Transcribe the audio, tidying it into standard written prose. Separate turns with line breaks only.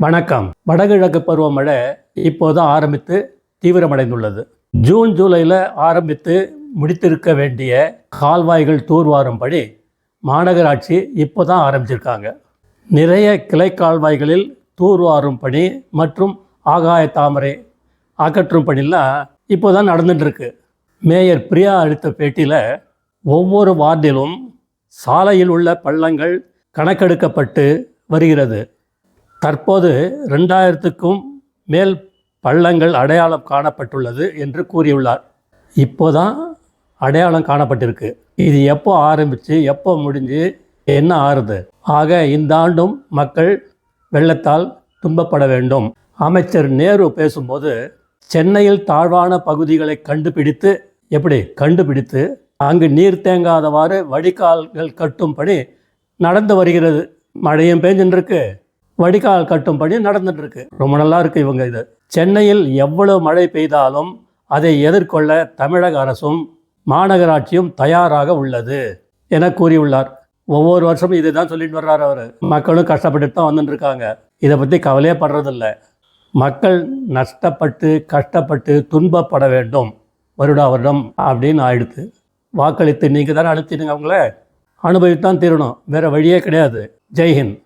வணக்கம். வடகிழக்கு பருவமழை இப்போது ஆரம்பித்து தீவிரமடைந்துள்ளது. ஜூன் ஜூலையில் ஆரம்பித்து முடித்திருக்க வேண்டிய கால்வாய்கள் தூர்வாரும்படி மாநகராட்சி இப்போ தான் ஆரம்பிச்சிருக்காங்க. நிறைய கிளை கால்வாய்களில் தூர்வாரும் பணி மற்றும் ஆகாய தாமரை அகற்றும் பணிலாம் இப்போ தான் நடந்துட்டுருக்கு. மேயர் பிரியா அளித்த பேட்டியில் ஒவ்வொரு வார்டிலும் சாலையில் உள்ள பள்ளங்கள் கணக்கெடுக்கப்பட்டு வருகிறது. தற்போது 2000க்கும் மேல் பள்ளங்கள் அடையாளம் காணப்பட்டுள்ளது என்று கூறியுள்ளார். இப்போதான் அடையாளம் காணப்பட்டிருக்கு. இது எப்போ ஆரம்பித்து எப்போ முடிஞ்சு என்ன ஆறுது? ஆக இந்த ஆண்டும் மக்கள் வெள்ளத்தால் துன்பப்பட வேண்டும். அமைச்சர் நேரு பேசும்போது சென்னையில் தாழ்வான பகுதிகளை கண்டுபிடித்து அங்கு நீர் தேங்காதவாறு வடிகால்கள் கட்டும்படி நடந்து வருகிறது. மழையும் பெஞ்சுருக்கு, வடிகால் கட்டும்படி நடந்துட்டுருக்கு. ரொம்ப நல்லா இருக்குது. இவங்க இது சென்னையில் எவ்வளவு மழை பெய்தாலும் அதை எதிர்கொள்ள தமிழக அரசும் மாநகராட்சியும் தயாராக உள்ளது என கூறியுள்ளார். ஒவ்வொரு வருஷமும் இதை தான் சொல்லிட்டு வர்றார் அவர். மக்களும் கஷ்டப்பட்டு தான் வந்துட்டுருக்காங்க. இதை பற்றி கவலையே படுறதில்லை. மக்கள் கஷ்டப்பட்டு துன்பப்பட வேண்டும் வருடம் அப்படின்னு ஆயிடுத்து. வாக்களித்து நீங்கள் தானே அழுத்திடுங்க, அவங்கள அனுபவித்தான் தீரணும், வேறு வழியே கிடையாது. ஜெய்ஹிந்த்.